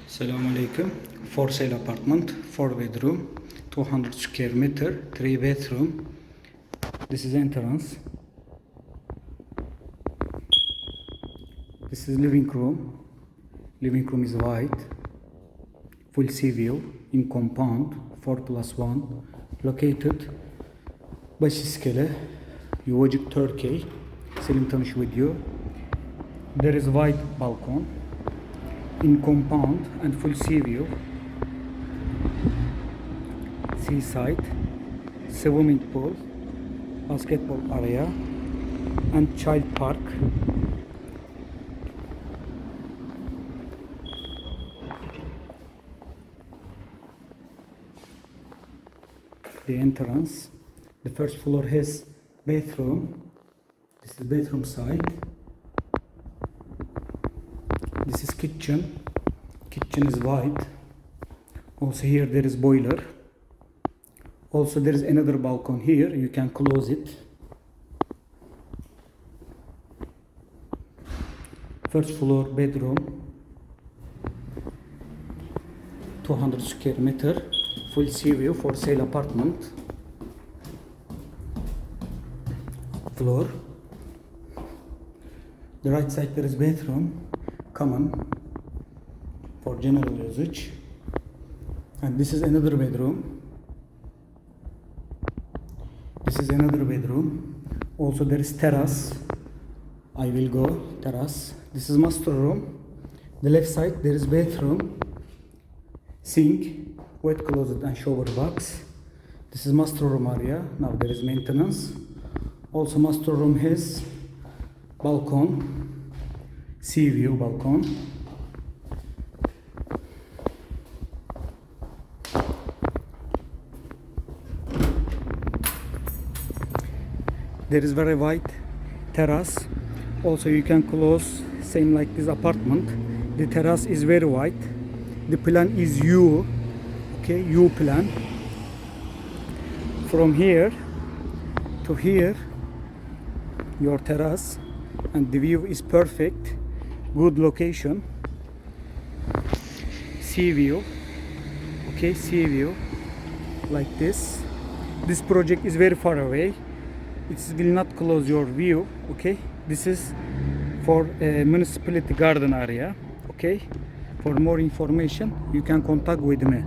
Assalamu alaikum. For sale apartment, 4 bedroom, 200 square meter, 3 bathroom. This is entrance. This is living room. Living room is white. Full sea view in compound 4+1. Located başsiskele, yuvacık, Turkey. SELİM tanış video. There is white balcony in compound and full sea view, seaside, swimming pool, basketball area and child park. The entrance, the first floor has bathroom. This is bathroom side. This is kitchen. Kitchen is white. Also here there is boiler. Also there is another balcony here. You can close it. First floor bedroom. 200 square meter. Full sea view for sale apartment. Floor. The right side there is bathroom. Common for general usage, and this is another bedroom. This is another bedroom. Also there is terrace. I will go terrace. This is master room. The left side there is bathroom, sink, wet closet and shower box. This is master room area. Now there is maintenance. Also master room has balcony, sea view balcony. There is very wide terrace. Also you can close same like this apartment. The terrace is very wide. The plan is U. Okay, U plan. From here to here, your terrace, and the view is perfect. Good location. Sea view. Okay, sea view like this. This project is very far away. It will not close your view. Okay, this is for municipality garden area. Okay, for more information you can contact with me.